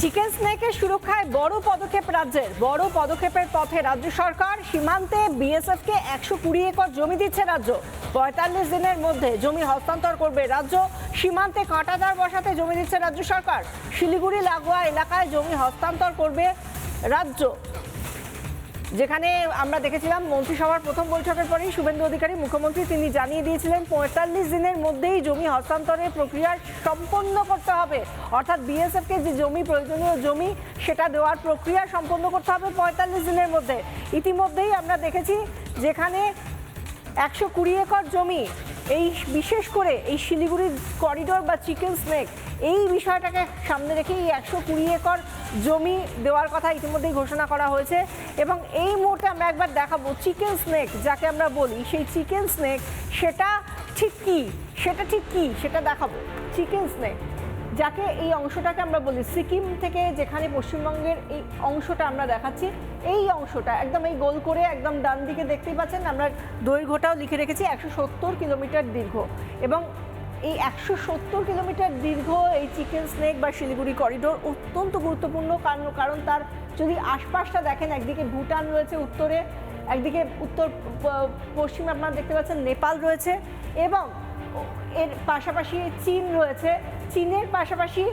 Chicken স্নেকের সুরক্ষায় বড় পদক্ষেপ রাজ্যের। বড় পদক্ষেপের পথে রাজ্য সরকার। সীমান্তে বিএসএফকে 120 একর জমি দিচ্ছে রাজ্য। 45 দিনের মধ্যে জমি হস্তান্তর করবে রাজ্য। সীমান্তে কাঁটাতার বসাতে জমি দিচ্ছে রাজ্য সরকার। শিলিগুড়ি লাগোয়া এলাকায় জমি হস্তান্তর করবে রাজ্য। যেখানে আমরা দেখেছিলাম মন্ত্রিসভার প্রথম বৈঠকের পরেই শুভেন্দু অধিকারী মুখ্যমন্ত্রী তিনি জানিয়ে দিয়েছিলেন 45 দিনের মধ্যেই জমি হস্তান্তরের প্রক্রিয়া সম্পন্ন করতে হবে। অর্থাৎ বিএসএফকে যে জমি প্রয়োজনীয় জমি সেটা দেওয়ার প্রক্রিয়া সম্পন্ন করতে হবে 45 দিনের মধ্যে। ইতিমধ্যেই আমরা দেখেছি যেখানে 120 একর জমি, এই বিশেষ করে এই শিলিগুড়ি করিডোর বা চিকেন স্নেক এই বিষয়টাকে সামনে রেখে এই 120 একর জমি দেওয়ার কথা ইতিমধ্যেই ঘোষণা করা হয়েছে। এবং এই মুহূর্তে আমরা একবার দেখাবো চিকেন স্নেক যাকে আমরা বলি, সেই চিকেন স্নেক সেটা ঠিক কি সেটা দেখাবো। চিকেন স্নেক যাকে এই অংশটাকে আমরা বলি, সিকিম থেকে যেখানে পশ্চিমবঙ্গের এই অংশটা আমরা দেখাচ্ছি, এই অংশটা একদম এই গোল করে একদম ডান দিকে দেখতেই পাচ্ছেন, আমরা দৈর্ঘ্যটাও লিখে রেখেছি 170 কিলোমিটার দীর্ঘ। এবং এই 170 কিলোমিটার দীর্ঘ এই চিকেন স্নেক বা শিলিগুড়ি করিডোর অত্যন্ত গুরুত্বপূর্ণ, কারণ তার যদি আশপাশটা দেখেন, একদিকে ভুটান রয়েছে উত্তরে, একদিকে উত্তর পশ্চিমে আপনারা দেখতে পাচ্ছেন নেপাল রয়েছে, এবং এর পাশাপাশি চীন রয়েছে, চীনের পাশাপাশি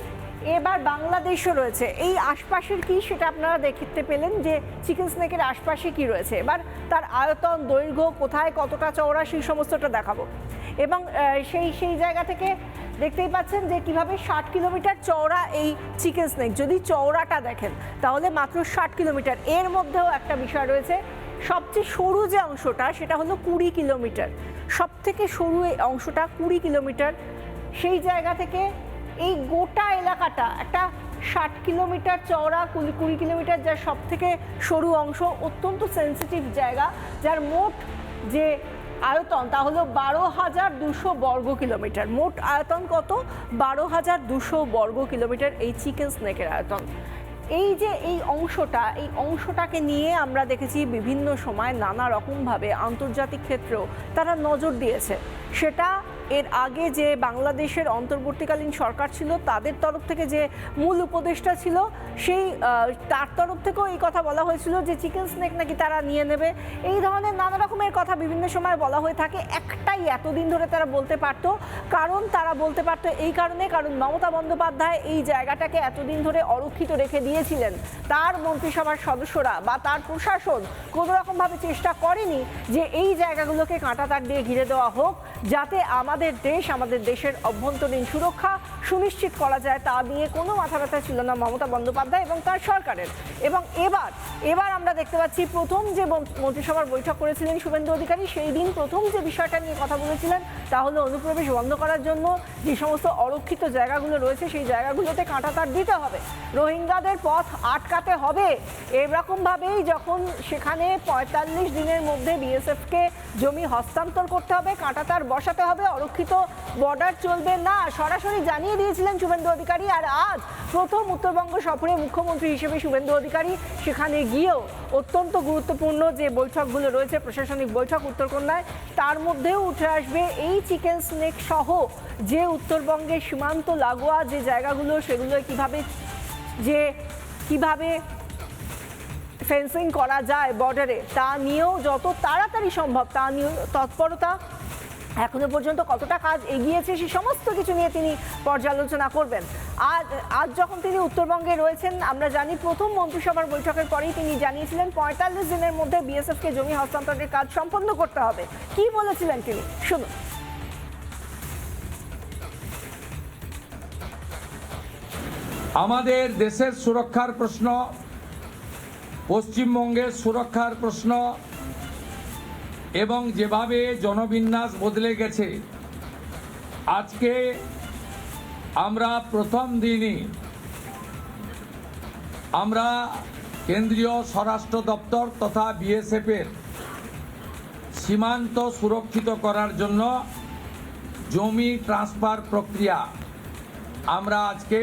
এবার বাংলাদেশও রয়েছে। এই আশপাশের কি সেটা আপনারা দেখতে পেলেন যে চিকেন স্নেকের আশপাশে কি রয়েছে। এবার তার আয়তন, দৈর্ঘ্য, কোথায় কতটা চওড়া সেই সমস্তটা দেখাবো। এবং সেই জায়গা থেকে দেখতেই পাচ্ছেন যে কিভাবে 60 কিলোমিটার চওড়া এই চিকেন স্নেক। যদি চওড়াটা দেখেন তাহলে মাত্র 60 কিলোমিটার। এর মধ্যেও একটা বিষয় রয়েছে, সবচেয়ে সরু যে অংশটা সেটা হলো 20 কিলোমিটার। সব থেকে সরু এই অংশটা 20 কিলোমিটার। সেই জায়গা থেকে এই গোটা এলাকাটা একটা 60 কিলোমিটার চওড়া, 20 কিলোমিটার, যার সব থেকে সরু অংশ, অত্যন্ত সেন্সিটিভ জায়গা, যার মোট যে আয়তন তা হলো 12,200 বর্গ কিলোমিটার। মোট আয়তন কত? 12,200 বর্গ কিলোমিটার এই চিকেন স্নেকের আয়তন। এই যে এই অংশটাকে নিয়ে আমরা দেখেছি বিভিন্ন সময় নানা রকমভাবে আন্তর্জাতিক ক্ষেত্রেও তারা নজর দিয়েছে। সেটা এর আগে যে বাংলাদেশের অন্তর্বর্তীকালীন সরকার ছিল তাদের তরফ থেকে যে মূল উপদেষ্টা ছিল, সেই তার তরফ থেকেও এই কথা বলা হয়েছিল যে চিকেন স্নেক নাকি তারা নিয়ে নেবে। এই ধরনের নানা রকমের কথা বিভিন্ন সময় বলা হয়ে থাকে। একটাই এতদিন ধরে তারা বলতে পারতো, তারা বলতে পারতো এই কারণে, কারণ মমতা বন্দ্যোপাধ্যায় এই জায়গাটাকে এতদিন ধরে অরক্ষিত রেখে দিয়েছিলেন। তার মন্ত্রিসভার সদস্যরা বা তার প্রশাসন কোনো রকমভাবে চেষ্টা করেনি যে এই জায়গাগুলোকে কাঁটাতার দিয়ে ঘিরে দেওয়া হোক, যাতে আমাদের দেশের অভ্যন্তরীণ সুরক্ষা সুনিশ্চিত করা যায়। তা নিয়ে কোনো মাথা ব্যথা ছিল না মমতা বন্দ্যোপাধ্যায় এবং তার সরকারের। এবং এবার আমরা দেখতে পাচ্ছি প্রথম যে মন্ত্রিসভার বৈঠক করেছিলেন শুভেন্দু অধিকারী, সেই দিন প্রথম যে বিষয়টা নিয়ে কথা বলেছিলেন তা হলো অনুপ্রবেশ বন্ধ করার জন্য যে সমস্ত অরক্ষিত জায়গাগুলো রয়েছে সেই জায়গাগুলোতে কাঁটাতার দিতে হবে, রোহিঙ্গাদের পথ আটকাতে হবে। এরকমভাবেই যখন সেখানে 45 দিনের মধ্যে বিএসএফকে জমি হস্তান্তর করতে হবে, কাঁটাতার বসাতে হবে, অরক্ষিত বর্ডার চলবে না, সরাসরি জানিয়ে দিয়েছিলেন শুভেন্দু অধিকারী। আর আজ প্রথম উত্তরবঙ্গ সফরে মুখ্যমন্ত্রী হিসেবে শুভেন্দু অধিকারী সেখানে গিয়েও অত্যন্ত গুরুত্বপূর্ণ যে বৈঠকগুলো রয়েছে, প্রশাসনিক বৈঠক উত্তরকন্যায়, তার মধ্যেও উঠে আসবে এই চিকেন স্নেক সহ যে উত্তরবঙ্গের সীমান্ত লাগোয়া যে জায়গাগুলো, সেগুলো কিভাবে ফেন্সিং করা যায় বর্ডারে, তা নিয়েও যত তাড়াতাড়ি সম্ভব তা নিয়েও তৎপরতা, এখনো পর্যন্ত কতটা কাজ এগিয়েছে সেই সমস্ত কিছু নিয়ে তিনি পর্যালোচনা করবেন। আজ যখন তিনি উত্তরবঙ্গে রয়েছেন, আমরা জানি প্রথম মন্ত্রিসভার বৈঠকের পরেই তিনি জানিয়েছিলেন 45 দিনের মধ্যে বিএসএফকে জমি হস্তান্তরের কাজ সম্পন্ন করতে হবে। কি বলেছিলেন তিনি, শুনুন। আমাদের দেশের সুরক্ষার প্রশ্ন, পশ্চিমবঙ্গের সুরক্ষার প্রশ্ন, এবং যেভাবে জনবিন্যাস বদলে গেছে, আজকে আমরা প্রথম দিনই আমরা কেন্দ্রীয় স্বরাষ্ট্র দপ্তর তথা বিএসএফের সীমান্ত সুরক্ষিত করার জন্য জমি ট্রান্সফার প্রক্রিয়া আমরা আজকে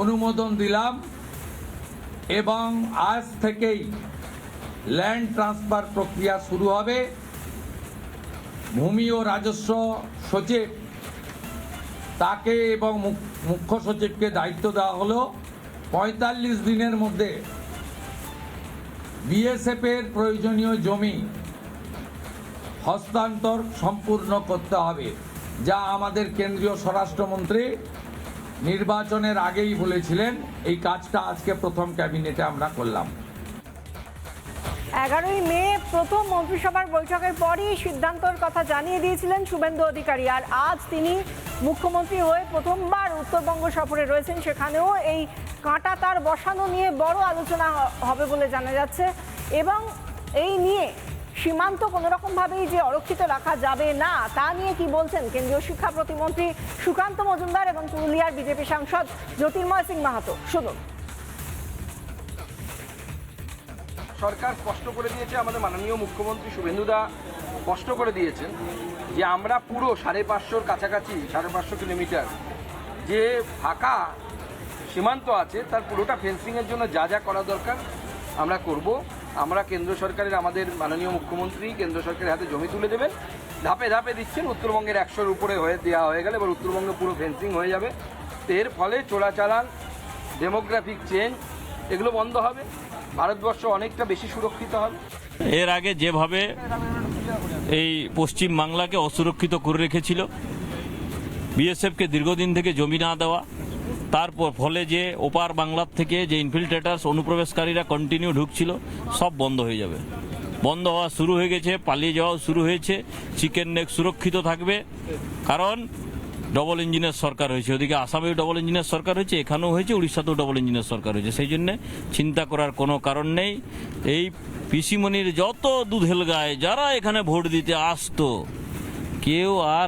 অনুমোদন দিলাম। এবং আজ থেকেই ল্যান্ড ট্রান্সফার প্রক্রিয়া শুরু হবে। ভূমি ও রাজস্ব সচিব তাকে এবং মুখ্য সচিবকে দায়িত্ব দেওয়া হলো 45 দিনের মধ্যে বিএসএফ এর প্রয়োজনীয় জমি হস্তান্তর সম্পূর্ণ করতে হবে, যা আমাদের কেন্দ্রীয় স্বরাষ্ট্রমন্ত্রী নির্বাচনের আগেই বলেছিলেন। এই কাজটা আজকে প্রথম ক্যাবিনেটে আমরা করলাম। 11ই মে প্রথম মন্ত্রিসভার বৈঠকের পরই সিদ্ধান্তের কথা জানিয়ে দিয়েছিলেন শুভেন্দু অধিকারী। আর আজ তিনি মুখ্যমন্ত্রী হয়ে প্রথমবার উত্তরবঙ্গ সফরে রয়েছেন, সেখানেও এই কাঁটা তার বসানো নিয়ে বড় আলোচনা হবে বলে জানা যাচ্ছে। এবং এই নিয়ে সীমান্ত কোনো রকমভাবেই যে অরক্ষিত রাখা যাবে না, তা নিয়ে কি বলছেন কেন্দ্রীয় শিক্ষা প্রতিমন্ত্রী সুকান্ত মজুমদার এবং পুরুলিয়ার বিজেপি সাংসদ জ্যোতির্ময় সিং মাহাতো। শুনুন। সরকার স্পষ্ট করে দিয়েছে, আমাদের মাননীয় মুখ্যমন্ত্রী শুভেন্দুদা স্পষ্ট করে দিয়েছেন যে আমরা পুরো 550 কাছাকাছি 550 কিলোমিটার যে ফাঁকা সীমান্ত আছে তার পুরোটা ফেন্সিংয়ের জন্য যা যা করা দরকার আমরা করব। আমরা কেন্দ্র সরকারের, আমাদের মাননীয় মুখ্যমন্ত্রী কেন্দ্র সরকারের হাতে জমি তুলে দেবেন, ধাপে ধাপে দিচ্ছেন। উত্তরবঙ্গের 100-র উপরে দেওয়া হয়ে গেলে এবার উত্তরবঙ্গে পুরো ফেন্সিং হয়ে যাবে। তো এর ফলে চোরাচালান, ডেমোগ্রাফিক চেঞ্জ এগুলো বন্ধ হবে, ভারতবর্ষ অনেকটা বেশি সুরক্ষিত হবে। এর আগে যেভাবে এই পশ্চিম বাংলাকে অসুরক্ষিত করে রেখেছিল, বিএসএফকে দীর্ঘদিন থেকে জমি না দেওয়া, তারপর ফলে যে ওপার বাংলার থেকে যে ইনফিল্ট্রেটার্স অনুপ্রবেশকারীরা কন্টিনিউ ঢুকছিল, সব বন্ধ হয়ে যাবে। বন্ধ হওয়া শুরু হয়ে গেছে, পালিয়ে যাওয়াও শুরু হয়েছে। চিকেন নেক সুরক্ষিত থাকবে, কারণ ডবল ইঞ্জিনের সরকার হয়েছে। ওদিকে আসামেও ডবল ইঞ্জিনের সরকার হয়েছে, এখানেও হয়েছে, উড়িষ্যাতেও ডবল ইঞ্জিনের সরকার হয়েছে। সেই জন্যে চিন্তা করার কোনো কারণ নেই। এই পিসিমণির যত দুধেল গায়ে যারা এখানে ভোট দিতে আসতো, কেউ আর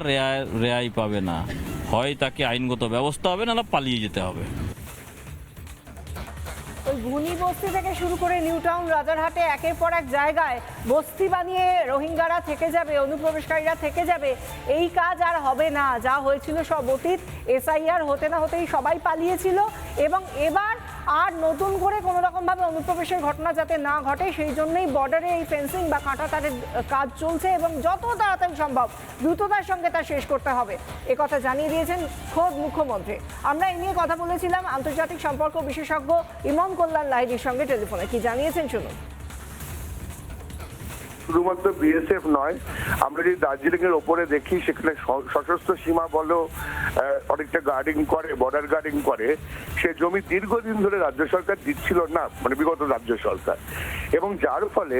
রেয়াই পাবে না। হয় তাকে আইনগত ব্যবস্থা হবে, নাহলে পালিয়ে যেতে হবে। ওই ঘুনি বস্তি থেকে শুরু করে নিউ টাউন, রাজারহাটে একের পর এক জায়গায় বস্তি বানিয়ে রোহিঙ্গারা থেকে যাবে, অনুপ্রবেশকারীরা থেকে যাবে। এই কাজ আর হবে না। যা হয়েছিল সব অতীত। এসআইআর হতে না হতেই সবাই পালিয়েছিল, এবং এবার আর নতুন করে কোনো রকমভাবে অনুপ্রবেশের ঘটনা যাতে না ঘটে, সেই জন্যই বর্ডারে এই ফেন্সিং বা কাঁটাতারের কাজ চলছে, এবং যত তাড়াতাড়ি সম্ভব দ্রুততার সঙ্গে তা শেষ করতে হবে, একথা জানিয়ে দিয়েছেন খোদ মুখ্যমন্ত্রী। আমরা এই নিয়ে কথা বলেছিলাম আন্তর্জাতিক সম্পর্ক বিশেষজ্ঞ ইমন কল্যাণ লাহিড়ীর সঙ্গে টেলিফোনে। কি জানিয়েছেন শুনুন। শুধুমাত্র বিএসএফ নয়, আমরা যদি দার্জিলিং এর ওপরে দেখি, সেখানে সশস্ত্র সীমা বলো অনেকটা গার্ডিং করে, বর্ডার গার্ডিং করে। সে জমি দীর্ঘদিন ধরে রাজ্য সরকার দিচ্ছিল না, মানে বিগত রাজ্য সরকার, এবং যার ফলে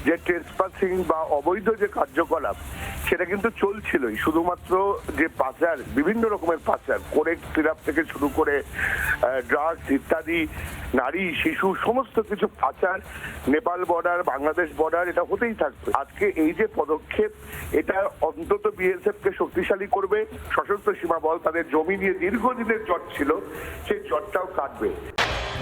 যে ট্রেসপাসিং বা অবৈধ যে কার্যকলাপ সেটা কিন্তু চলছিলই। শুধুমাত্র যে পাচার, বিভিন্ন রকমের পাচার, করে সিরাপ থেকে শুরু করে ড্রাগস ইত্যাদি, নারী শিশু সমস্ত কিছু পাচার, নেপাল বর্ডার, বাংলাদেশ বর্ডার, এটা হতেই থাকবে। আজকে এই যে পদক্ষেপ, এটা অন্তত বিএসএফ কে শক্তিশালী করবে। সশস্ত্র সীমা বল তাদের জমি নিয়ে দীর্ঘদিনের জট ছিল, সেই জটটাও কাটবে।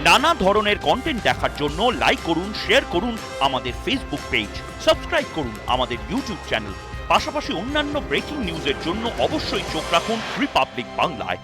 নানা ধরনের কন্টেন্ট দেখার জন্য লাইক করুন, শেয়ার করুন আমাদের ফেসবুক পেজ, সাবস্ক্রাইব করুন আমাদের ইউটিউব চ্যানেল। পাশাপাশি অন্যান্য ব্রেকিং নিউজের জন্য অবশ্যই চোখ রাখুন রিপাবলিক বাংলায়।